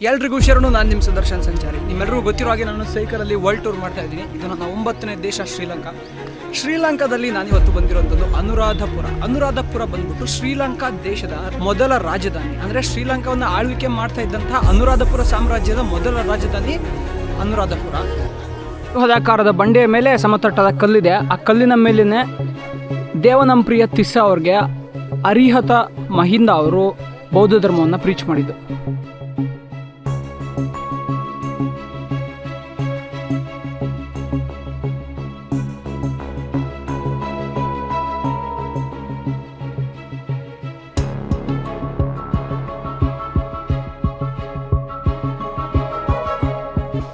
ಎಲ್ರಿಗೂ ಶರಣು. ನಾನು ನಿಮ್ಮ ಸುದರ್ಶನ್ ಸಂಚಾರಿ. ನಿಮ್ಮೆಲ್ಲರಿಗೂ ಗೊತ್ತಿರೋ ಹಾಗೆ ನಾನು ಸೈಕಲಲ್ಲಿ ವರ್ಲ್ಡ್ ಟೂರ್ ಮಾಡ್ತಾ ಇದ್ದೀನಿ. ಇದು ನನ್ನ 9ನೇ ದೇಶ ಶ್ರೀಲಂಕಾ. ಶ್ರೀಲಂಕಾದಲ್ಲಿ ನಾನಿವತ್ತು ಬಂದಿರುವಂಥದ್ದು ಅನುರಾಧಪುರ. ಅನುರಾಧಪುರ ಬಂದ್ಬಿಟ್ಟು ಶ್ರೀಲಂಕಾ ದೇಶದ ಮೊದಲ ರಾಜಧಾನಿ. ಅಂದರೆ ಶ್ರೀಲಂಕಾವನ್ನು ಆಳ್ವಿಕೆ ಮಾಡ್ತಾ ಇದ್ದಂತಹ ಅನುರಾಧಪುರ ಸಾಮ್ರಾಜ್ಯದ ಮೊದಲ ರಾಜಧಾನಿ ಅನುರಾಧಪುರ. ಹದಾಕಾರದ ಬಂಡೆಯ ಮೇಲೆ ಸಮತಟ್ಟದ ಕಲ್ಲಿದೆ. ಆ ಕಲ್ಲಿನ ಮೇಲಿನ ದೇವನಂಪ್ರಿಯ ತಿಸ್ಸ ಅವ್ರಿಗೆ ಅರಿಹತ ಮಹಿಂದ ಅವರು ಬೌದ್ಧ ಧರ್ಮವನ್ನು ಪ್ರೀಚ್ ಮಾಡಿದ್ದು.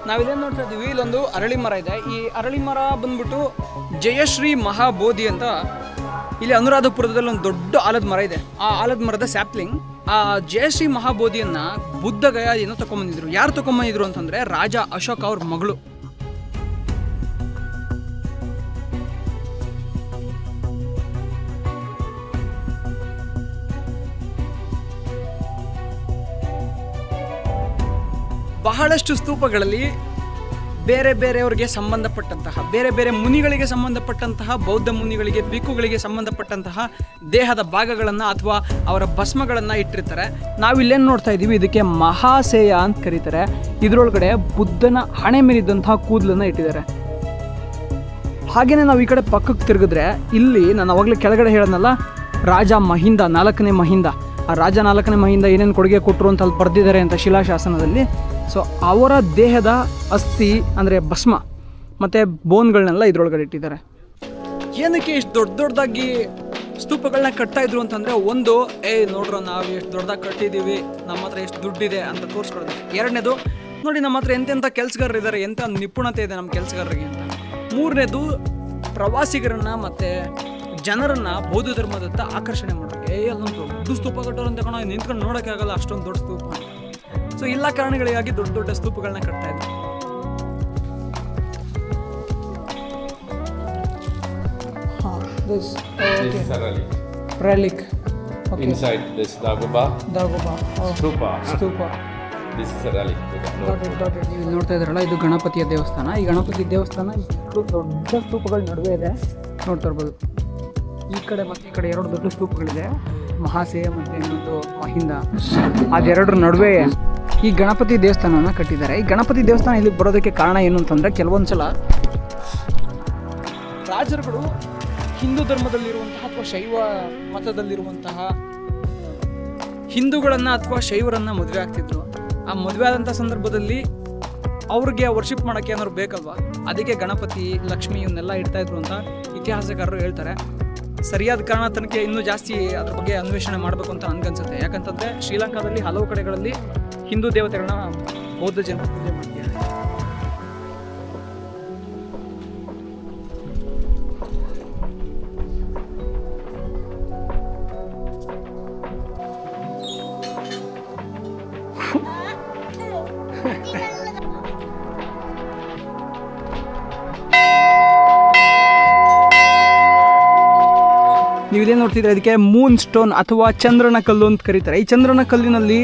ನಾವಿದೇನು ನೋಡ್ತಾ ಇದ್ದೀವಿ, ಇಲ್ಲೊಂದು ಅರಳಿ ಮರ ಇದೆ. ಈ ಅರಳಿ ಮರ ಬಂದ್ಬಿಟ್ಟು ಜಯಶ್ರೀ ಮಹಾಬೋಧಿ ಅಂತ ಇಲ್ಲಿ ಅನುರಾಧಪುರದಲ್ಲಿ ಒಂದು ದೊಡ್ಡ ಆಲದ ಮರ ಇದೆ. ಆ ಆಲದ ಮರದ ಸ್ಯಾಪ್ಲಿಂಗ್. ಆ ಜಯಶ್ರೀ ಮಹಾಬೋಧಿಯನ್ನ ಬುದ್ಧಗಯ ಏನೋ ತಗೊಂಬಂದಿದ್ರು. ಯಾರು ತಗೊಂಬಂದಿದ್ರು ಅಂತಂದ್ರೆ ರಾಜ ಅಶೋಕ್ ಅವ್ರ ಮಗಳು. ಬಹಳಷ್ಟು ಸ್ತೂಪಗಳಲ್ಲಿ ಬೇರೆ ಬೇರೆಯವರಿಗೆ ಸಂಬಂಧಪಟ್ಟಂತಹ, ಬೇರೆ ಬೇರೆ ಮುನಿಗಳಿಗೆ ಸಂಬಂಧಪಟ್ಟಂತಹ, ಬೌದ್ಧ ಮುನಿಗಳಿಗೆ, ಭಿಕ್ಕುಗಳಿಗೆ ಸಂಬಂಧಪಟ್ಟಂತಹ ದೇಹದ ಭಾಗಗಳನ್ನು ಅಥವಾ ಅವರ ಭಸ್ಮಗಳನ್ನು ಇಟ್ಟಿರ್ತಾರೆ. ನಾವಿಲ್ಲೇನು ನೋಡ್ತಾ ಇದ್ದೀವಿ, ಇದಕ್ಕೆ ಮಹಾಸೇಯ ಅಂತ ಕರೀತಾರೆ. ಇದರೊಳಗಡೆ ಬುದ್ಧನ ಹಣೆ ಮೇಲಿದ್ದಂತಹ ಕೂದಲನ್ನು ಇಟ್ಟಿದ್ದಾರೆ. ಹಾಗೆಯೇ ನಾವು ಈ ಕಡೆ ಪಕ್ಕಕ್ಕೆ ತಿರುಗಿದ್ರೆ ಇಲ್ಲಿ ನಾನು ಅವಾಗಲೇ ಕೆಳಗಡೆ ಹೇಳೋದಲ್ಲ, ರಾಜ ಮಹಿಂದ 4ನೇ ಮಹಿಂದ. ಆ ರಾಜ 4ನೇ ಮಹಿಂದ ಏನೇನು ಕೊಡುಗೆ ಕೊಟ್ಟರು ಅಂತ ಅಲ್ಲಿ ಬರೆದಿದ್ದಾರೆ ಅಂತ ಶಿಲಾಶಾಸನದಲ್ಲಿ. ಸೊ ಅವರ ದೇಹದ ಅಸ್ಥಿ ಅಂದರೆ ಭಸ್ಮ ಮತ್ತು ಬೋನ್ಗಳನ್ನೆಲ್ಲ ಇದ್ರೊಳಗಡೆ ಇಟ್ಟಿದ್ದಾರೆ. ಏನಕ್ಕೆ ಇಷ್ಟು ದೊಡ್ಡದಾಗಿ ಸ್ತೂಪಗಳನ್ನ ಕಟ್ತಾ ಇದ್ರು ಅಂತಂದರೆ, ಒಂದು ನೋಡ್ರೋ ನಾವು ಎಷ್ಟು ದೊಡ್ಡದಾಗಿ ಕಟ್ಟಿದ್ದೀವಿ, ನಮ್ಮ ಹತ್ರ ಎಷ್ಟು ದುಡ್ಡಿದೆ ಅಂತ ತೋರಿಸ್ಕೊಡೋದು. ಎರಡನೇದು, ನೋಡಿ ನಮ್ಮ ಹತ್ರ ಎಂತೆಂಥ ಕೆಲಸಗಾರರು ಇದ್ದಾರೆ, ಎಂಥ ನಿಪುಣತೆ ಇದೆ ನಮ್ಮ ಕೆಲಸಗಾರರಿಗೆ ಅಂತ. ಮೂರನೇದು, ಪ್ರವಾಸಿಗರನ್ನು ಮತ್ತು ಜನರನ್ನು ಬೌದ್ಧ ಧರ್ಮದತ್ತ ಆಕರ್ಷಣೆ ಮಾಡೋಕ್ಕೆ. ಅಲ್ಲೊಂದು ದೊಡ್ಡ ಸ್ತೂಪ ಕಟ್ಟೋರು ಅಂತ ಕಣ, ನಿಂತ್ಕೊಂಡು ನೋಡೋಕ್ಕೆ ಆಗಲ್ಲ ಅಷ್ಟೊಂದು ದೊಡ್ಡ ಸ್ತೂಪ. ಸೊ ಎಲ್ಲ ಕಾರಣಗಳಿಗಾಗಿ ದೊಡ್ಡ ದೊಡ್ಡ ಸ್ತೂಪಗಳನ್ನ ಕಟ್ತಾ ಇದ್ದಾರೆ. Relic. Okay. Inside this Dagoba. Stupa. This is a relic. ನೀವು ನೋಡ್ತಾ ಇದ್ರಲ್ಲ, ಇದು ಗಣಪತಿಯ ದೇವಸ್ಥಾನ. ಈ ಗಣಪತಿ ದೇವಸ್ಥಾನ ದೊಡ್ಡ ಸ್ತೂಪಗಳ ನಡುವೆ ಇದೆ, ನೋಡ್ತಾ ಇರ್ಬೋದು. ಈ ಕಡೆ ಮತ್ತು ಈ ಕಡೆ 2 ದೊಡ್ಡ ಸ್ತೂಪಗಳಿದೆ, ಮಹಾಸೇಯ ಮತ್ತು ಇನ್ನೊಂದು ಮಹಿಂದ. ಅದೆರಡರ ನಡುವೆ ಈ ಗಣಪತಿ ದೇವಸ್ಥಾನವನ್ನು ಕಟ್ಟಿದ್ದಾರೆ. ಈ ಗಣಪತಿ ದೇವಸ್ಥಾನ ಇಲ್ಲಿಗೆ ಬರೋದಕ್ಕೆ ಕಾರಣ ಏನು ಅಂತಂದರೆ, ಕೆಲವೊಂದು ಸಲ ರಾಜರುಗಳು ಹಿಂದೂ ಧರ್ಮದಲ್ಲಿರುವಂತಹ ಅಥವಾ ಶೈವ ಮತದಲ್ಲಿರುವಂತಹ ಹಿಂದೂಗಳನ್ನು ಅಥವಾ ಶೈವರನ್ನು ಮದುವೆ ಆಗ್ತಿದ್ರು. ಆ ಮದುವೆ ಆದಂಥ ಸಂದರ್ಭದಲ್ಲಿ ಅವ್ರಿಗೆ ವರ್ಷಿಪ್ ಮಾಡೋಕ್ಕೆ ಏನಾದ್ರು ಬೇಕಲ್ವಾ, ಅದಕ್ಕೆ ಗಣಪತಿ, ಲಕ್ಷ್ಮಿ ಇವನ್ನೆಲ್ಲ ಇಡ್ತಾ ಇದ್ರು ಅಂತ ಇತಿಹಾಸಕಾರರು ಹೇಳ್ತಾರೆ. ಸರಿಯಾದ ಕಾರಣ ತನಕ ಇನ್ನೂ ಜಾಸ್ತಿ ಅದ್ರ ಬಗ್ಗೆ ಅನ್ವೇಷಣೆ ಮಾಡಬೇಕು ಅಂತ ನನಗನ್ಸುತ್ತೆ. ಯಾಕಂತಂದರೆ ಶ್ರೀಲಂಕಾದಲ್ಲಿ ಹಲವು ಕಡೆಗಳಲ್ಲಿ ಹಿಂದೂ ದೇವತೆಗಳನ್ನ ಬೌದ್ಧ ಜನರು ಪೂಜೆ ಮಾಡ್ತಾರೆ. ನೀವು ಇದೇನು ನೋಡ್ತಿದ್ರೆ, ಇದಕ್ಕೆ ಮೂನ್ ಸ್ಟೋನ್ ಅಥವಾ ಚಂದ್ರನ ಕಲ್ಲು ಅಂತ ಕರೀತಾರೆ. ಈ ಚಂದ್ರನ ಕಲ್ಲಿನಲ್ಲಿ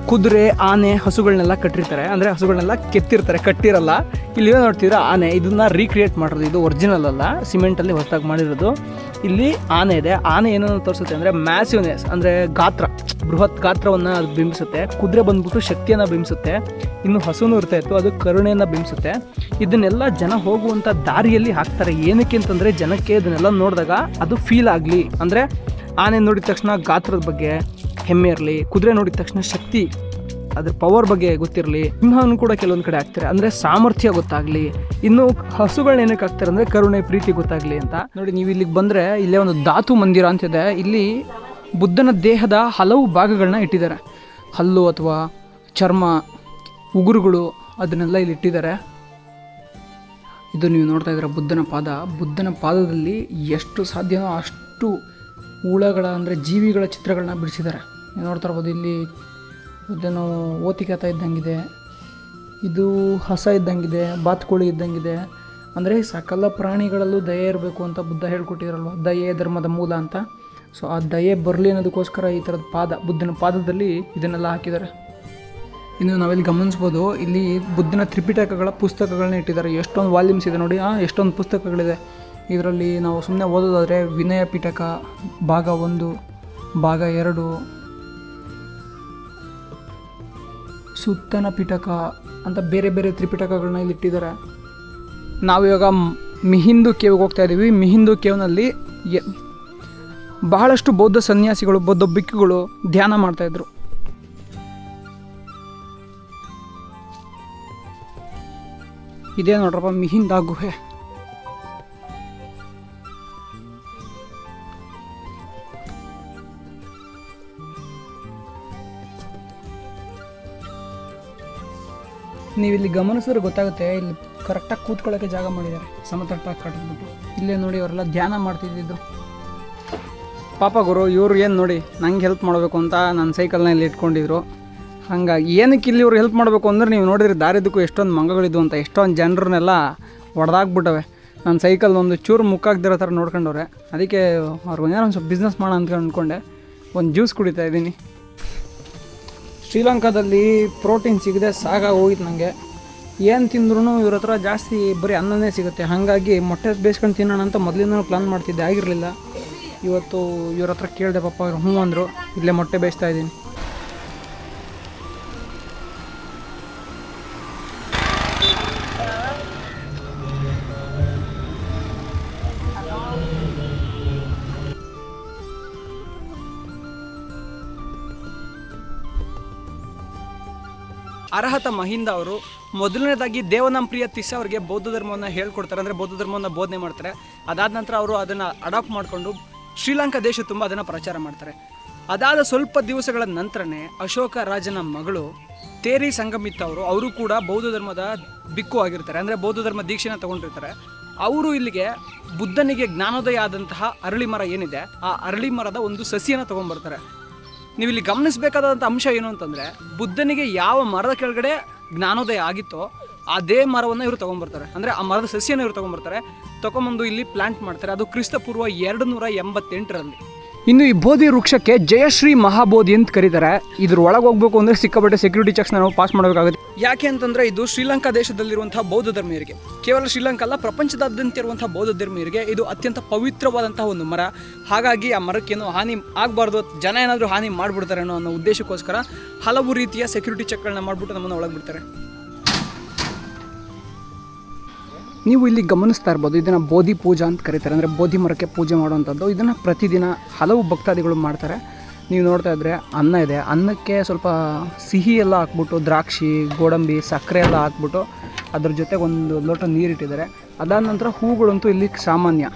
ಕುದುರೆ, ಆನೆ, ಹಸುಗಳನ್ನೆಲ್ಲ ಕಟ್ಟಿರ್ತಾರೆ. ಅಂದರೆ ಹಸುಗಳನ್ನೆಲ್ಲ ಕೆತ್ತಿರ್ತಾರೆ, ಕಟ್ಟಿರಲ್ಲ. ಇಲ್ಲಿ ನೋಡ್ತಿದ್ರೆ ಆನೆ, ಇದನ್ನು ರೀಕ್ರಿಯೇಟ್ ಮಾಡಿರೋದು. ಇದು ಒರಿಜಿನಲ್ ಅಲ್ಲ, ಸಿಮೆಂಟಲ್ಲಿ ಹೊಸದಾಗಿ ಮಾಡಿರೋದು. ಇಲ್ಲಿ ಆನೆ ಇದೆ. ಆನೆ ಏನನ್ನು ತೋರಿಸುತ್ತೆ ಅಂದರೆ ಮ್ಯಾಸಿವ್ನೆಸ್, ಅಂದರೆ ಗಾತ್ರ, ಬೃಹತ್ ಗಾತ್ರವನ್ನು ಅದು ಬಿಂಬಿಸುತ್ತೆ. ಕುದುರೆ ಬಂದ್ಬಿಟ್ಟು ಶಕ್ತಿಯನ್ನು ಬಿಂಬಿಸುತ್ತೆ. ಇನ್ನು ಹಸುನೂ ಇರ್ತಾ ಇತ್ತು, ಅದು ಕರುಣೆಯನ್ನು ಬಿಂಬಿಸುತ್ತೆ. ಇದನ್ನೆಲ್ಲ ಜನ ಹೋಗುವಂಥ ದಾರಿಯಲ್ಲಿ ಹಾಕ್ತಾರೆ. ಏನಕ್ಕೆ ಅಂತಂದರೆ ಜನಕ್ಕೆ ಇದನ್ನೆಲ್ಲ ನೋಡಿದಾಗ ಅದು ಫೀಲ್ ಆಗಲಿ. ಅಂದರೆ ಆನೆ ನೋಡಿದ ತಕ್ಷಣ ಗಾತ್ರದ ಬಗ್ಗೆ ಹೆಮ್ಮೆ ಇರಲಿ, ಕುದುರೆ ನೋಡಿದ ತಕ್ಷಣ ಶಕ್ತಿ, ಅದ್ರ ಪವರ್ ಬಗ್ಗೆ ಗೊತ್ತಿರಲಿ. ಸಿಂಹವನ್ನು ಕೂಡ ಕೆಲವೊಂದು ಕಡೆ ಹಾಕ್ತಾರೆ, ಅಂದರೆ ಸಾಮರ್ಥ್ಯ ಗೊತ್ತಾಗಲಿ. ಇನ್ನು ಹಸುಗಳನ್ನ ಏನಕ್ಕೆ ಹಾಕ್ತಾರೆ ಅಂದರೆ ಕರುಣೆ, ಪ್ರೀತಿ ಗೊತ್ತಾಗಲಿ ಅಂತ. ನೋಡಿ, ನೀವು ಇಲ್ಲಿಗೆ ಬಂದರೆ ಇಲ್ಲೇ ಒಂದು ಧಾತು ಮಂದಿರ ಅಂತಿದೆ. ಇಲ್ಲಿ ಬುದ್ಧನ ದೇಹದ ಹಲವು ಭಾಗಗಳನ್ನ ಇಟ್ಟಿದ್ದಾರೆ. ಹಲ್ಲು ಅಥವಾ ಚರ್ಮ, ಉಗುರುಗಳು, ಅದನ್ನೆಲ್ಲ ಇಲ್ಲಿ ಇಟ್ಟಿದ್ದಾರೆ. ಇದು ನೀವು ನೋಡ್ತಾ ಇದ್ದೀರ ಬುದ್ಧನ ಪಾದ. ಬುದ್ಧನ ಪಾದದಲ್ಲಿ ಎಷ್ಟು ಸಾಧ್ಯನೋ ಅಷ್ಟು ಹುಳಗಳ, ಅಂದರೆ ಜೀವಿಗಳ ಚಿತ್ರಗಳನ್ನ ಬಿಡಿಸಿದ್ದಾರೆ. ನೀವು ನೋಡ್ತಾ ಇರ್ಬೋದು, ಇಲ್ಲಿ ಬುದ್ಧನು ಓತಿಕತ ಇದ್ದಂಗಿದೆ, ಇದು ಹಸ ಇದ್ದಂಗಿದೆ, ಬಾತುಕೋಳಿ ಇದ್ದಂಗಿದೆ. ಅಂದರೆ ಸಕಲ ಪ್ರಾಣಿಗಳಲ್ಲೂ ದಯೆ ಇರಬೇಕು ಅಂತ ಬುದ್ಧ ಹೇಳ್ಕೊಟ್ಟಿರಲ್ವ, ದಯೆ ಧರ್ಮದ ಮೂಲ ಅಂತ. ಸೊ ಆ ದಯೆ ಬರಲಿ ಅನ್ನೋದಕ್ಕೋಸ್ಕರ ಈ ಥರದ ಪಾದ, ಬುದ್ಧನ ಪಾದದಲ್ಲಿ ಇದನ್ನೆಲ್ಲ ಹಾಕಿದ್ದಾರೆ. ಇನ್ನು ನಾವಿಲ್ಲಿ ಗಮನಿಸ್ಬೋದು, ಇಲ್ಲಿ ಬುದ್ಧನ ತ್ರಿಪಿಟಕಗಳ ಪುಸ್ತಕಗಳನ್ನ ಇಟ್ಟಿದ್ದಾರೆ. ಎಷ್ಟೊಂದು ವಾಲ್ಯೂಮ್ಸ್ ಇದೆ ನೋಡಿ, ಎಷ್ಟೊಂದು ಪುಸ್ತಕಗಳಿದೆ. ಇದರಲ್ಲಿ ನಾವು ಸುಮ್ಮನೆ ಓದೋದಾದರೆ ವಿನಯ ಪಿಟಕ ಭಾಗ 1, ಭಾಗ 2, ಸುತ್ತನ ಪಿಟಕ ಅಂತ ಬೇರೆ ಬೇರೆ ತ್ರಿಪಿಟಕಗಳನ್ನ ಇಲ್ಲಿ ಇಟ್ಟಿದ್ದಾರೆ. ನಾವಿವಾಗ ಮಿಹಿಂದು ಕೇವ್ಗೆ ಹೋಗ್ತಾ ಇದ್ದೀವಿ. ಮಿಹಿಂದು ಕೇವ್ನಲ್ಲಿ ಬಹಳಷ್ಟು ಬೌದ್ಧ ಸನ್ಯಾಸಿಗಳು, ಬೌದ್ಧ ಭಿಕ್ಕುಗಳು ಧ್ಯಾನ ಮಾಡ್ತಾಯಿದ್ರು. ಇದೇ ನೋಡ್ರಪ್ಪ ಮಿಹಿಂದ ಗುಹೆ. ನೀವಿಲ್ಲಿ ಗಮನಿಸಿದ್ರೆ ಗೊತ್ತಾಗುತ್ತೆ, ಇಲ್ಲಿ ಕರೆಕ್ಟಾಗಿ ಕೂತ್ಕೊಳ್ಳೋಕ್ಕೆ ಜಾಗ ಮಾಡಿದ್ದಾರೆ, ಸಮತಟ್ಟಾಗಿ ಕಟ್ಟಿದ್ಬಿಟ್ಟು. ಇಲ್ಲೇ ನೋಡಿ ಅವರೆಲ್ಲ ಧ್ಯಾನ ಮಾಡ್ತಿದ್ದಿದ್ದು. ಪಾಪ ಗುರು ಇವ್ರು ಏನು ನೋಡಿ ನಂಗೆ ಹೆಲ್ಪ್ ಮಾಡಬೇಕು ಅಂತ ನನ್ನ ಸೈಕಲ್ನ ಇಲ್ಲಿ ಇಟ್ಕೊಂಡಿದ್ರು. ಹಾಗಾಗಿ ಏನಕ್ಕೆ ಇಲ್ಲಿ ಇವ್ರು ಹೆಲ್ಪ್ ಮಾಡಬೇಕು ಅಂದ್ರೆ, ನೀವು ನೋಡಿದ್ರೆ ದಾರಿದಕ್ಕೂ ಎಷ್ಟೊಂದು ಮಂಗಗಳಿದ್ವು ಅಂತ, ಎಷ್ಟೊಂದು ಜನರನ್ನೆಲ್ಲ ಹೊಡೆದಾಕ್ಬಿಟ್ಟವೆ. ನನ್ನ ಸೈಕಲ್ ಒಂದು ಚೂರು ಮುಕ್ಕಾಗ್ದಿರೋ ಥರ ನೋಡ್ಕೊಂಡವ್ರೆ. ಅದಕ್ಕೆ ಅವ್ರಿಗೆ ಏನೋ ಒಂದು ಸ್ವಲ್ಪ ಬಿಸ್ನೆಸ್ ಮಾಡೋಣ ಅಂತ ಅಂದ್ಕೊಂಡೆ ಒಂದು ಜ್ಯೂಸ್ ಕುಡಿತಾ ಇದ್ದೀನಿ. ಶ್ರೀಲಂಕಾದಲ್ಲಿ ಪ್ರೋಟೀನ್ ಸಿಗದೆ ಸಾಕಾಗಿ ಹೋಗಿತ್ತು ನನಗೆ. ಏನು ತಿಂದ್ರೂ ಇವ್ರ ಹತ್ರ ಜಾಸ್ತಿ ಬರೀ ಅನ್ನನೇ ಸಿಗುತ್ತೆ. ಹಾಗಾಗಿ ಮೊಟ್ಟೆ ಬೇಯಿಸ್ಕೊಂಡು ತಿನ್ನೋಣ ಅಂತ ಮೊದಲಿಂದನೂ ಪ್ಲಾನ್ ಮಾಡ್ತಿದ್ದೆ, ಆಗಿರಲಿಲ್ಲ. ಇವತ್ತು ಇವ್ರ ಹತ್ರ ಕೇಳಿದೆ, ಪಾಪ ಅವ್ರು ಹ್ಞೂ ಅಂದರು. ಇಲ್ಲೇ ಮೊಟ್ಟೆ ಬೇಯಿಸ್ತಾ ಇದ್ದೀನಿ. ಅರ್ಹತ ಮಹಿಂದ ಅವರು ಮೊದಲನೇದಾಗಿ ದೇವನಾಂಪ್ರಿಯ ತಿಸ್ಸ ಅವರಿಗೆ ಬೌದ್ಧ ಧರ್ಮವನ್ನು ಹೇಳ್ಕೊಡ್ತಾರೆ, ಅಂದರೆ ಬೌದ್ಧ ಧರ್ಮವನ್ನು ಬೋಧನೆ ಮಾಡ್ತಾರೆ. ಅದಾದ ನಂತರ ಅವರು ಅದನ್ನು ಅಡಾಪ್ಟ್ ಮಾಡಿಕೊಂಡು ಶ್ರೀಲಂಕಾ ದೇಶ ತುಂಬ ಅದನ್ನು ಪ್ರಚಾರ ಮಾಡ್ತಾರೆ. ಅದಾದ ಸ್ವಲ್ಪ ದಿವಸಗಳ ನಂತರನೇ ಅಶೋಕ ರಾಜನ ಮಗಳು ತೇರಿ ಸಂಗಮಿತ್ತ ಅವರು ಕೂಡ ಬೌದ್ಧ ಧರ್ಮದ ಬಿಕ್ಕು ಆಗಿರ್ತಾರೆ, ಅಂದರೆ ಬೌದ್ಧ ಧರ್ಮ ದೀಕ್ಷೆನ ತಗೊಂಡಿರ್ತಾರೆ. ಅವರು ಇಲ್ಲಿಗೆ ಬುದ್ಧನಿಗೆ ಜ್ಞಾನೋದಯ ಆದಂತಹ ಅರಳಿ ಮರ ಏನಿದೆ, ಆ ಅರಳಿ ಮರದ ಒಂದು ಸಸಿಯನ್ನು ತೊಗೊಂಡ್ಬರ್ತಾರೆ. ನೀವು ಇಲ್ಲಿ ಗಮನಿಸಬೇಕಾದಂಥ ಅಂಶ ಏನು ಅಂತಂದರೆ, ಬುದ್ಧನಿಗೆ ಯಾವ ಮರದ ಕೆಳಗಡೆ ಜ್ಞಾನೋದಯ ಆಗಿತ್ತೋ ಅದೇ ಮರವನ್ನು ಇವರು ತೊಗೊಂಬರ್ತಾರೆ, ಅಂದರೆ ಆ ಮರದ ಸಸಿಯನ್ನು ಇವರು ತೊಗೊಂಬರ್ತಾರೆ. ತೊಗೊಂಬಂದು ಇಲ್ಲಿ ಪ್ಲಾಂಟ್ ಮಾಡ್ತಾರೆ. ಅದು ಕ್ರಿಸ್ತಪೂರ್ವ 288ರಲ್ಲಿ. ಇನ್ನು ಈ ಬೋಧಿ ವೃಕ್ಷಕ್ಕೆ ಜಯಶ್ರೀ ಮಹಾಬೋಧಿ ಅಂತ ಕರೀತಾರೆ. ಇದ್ರ ಒಳಗೆ ಹೋಗ್ಬೇಕು ಅಂದರೆ ಸಿಕ್ಕಾಪಟ್ಟೆ ಸೆಕ್ಯೂರಿಟಿ ಚೆಕ್ಸ್ನ ನಾವು ಪಾಸ್ ಮಾಡಬೇಕಾಗುತ್ತೆ. ಯಾಕೆ ಅಂತಂದರೆ ಇದು ಶ್ರೀಲಂಕಾ ದೇಶದಲ್ಲಿರುವಂಥ ಬೌದ್ಧ ಧರ್ಮೀಯರಿಗೆ, ಕೇವಲ ಶ್ರೀಲಂಕಾ ಅಲ್ಲ ಪ್ರಪಂಚದಾದ್ಯಂತ ಇರುವಂಥ ಬೌದ್ಧ ಧರ್ಮೀಯರಿಗೆ ಇದು ಅತ್ಯಂತ ಪವಿತ್ರವಾದಂತಹ ಒಂದು ಮರ. ಹಾಗಾಗಿ ಆ ಮರಕ್ಕೇನು ಹಾನಿ ಆಗಬಾರ್ದು, ಜನ ಏನಾದರೂ ಹಾನಿ ಮಾಡಿಬಿಡ್ತಾರೆ ಅನ್ನೋ ಉದ್ದೇಶಕ್ಕೋಸ್ಕರ ಹಲವು ರೀತಿಯ ಸೆಕ್ಯೂರಿಟಿ ಚೆಕ್ಗಳನ್ನ ಮಾಡಿಬಿಟ್ಟು ನಮ್ಮನ್ನು ಒಳಗೆ ಬಿಡ್ತಾರೆ. ನೀವು ಇಲ್ಲಿ ಗಮನಿಸ್ತಾ ಇರ್ಬೋದು, ಇದನ್ನು ಬೋಧಿ ಪೂಜಾ ಅಂತ ಕರೀತಾರೆ, ಅಂದರೆ ಬೋಧಿ ಮರಕ್ಕೆ ಪೂಜೆ ಮಾಡುವಂಥದ್ದು. ಇದನ್ನು ಪ್ರತಿದಿನ ಹಲವು ಭಕ್ತಾದಿಗಳು ಮಾಡ್ತಾರೆ. ನೀವು ನೋಡ್ತಾ ಇದ್ದರೆ ಅನ್ನ ಇದೆ, ಅನ್ನಕ್ಕೆ ಸ್ವಲ್ಪ ಸಿಹಿ ಎಲ್ಲ ಹಾಕ್ಬಿಟ್ಟು, ದ್ರಾಕ್ಷಿ, ಗೋಡಂಬಿ, ಸಕ್ಕರೆ ಎಲ್ಲ ಹಾಕ್ಬಿಟ್ಟು ಅದ್ರ ಜೊತೆಗೆ ಒಂದು ಲೋಟ ನೀರಿಟ್ಟಿದ್ದಾರೆ. ಅದಾದ ನಂತರ ಹೂಗಳಂತೂ ಇಲ್ಲಿ ಸಾಮಾನ್ಯ.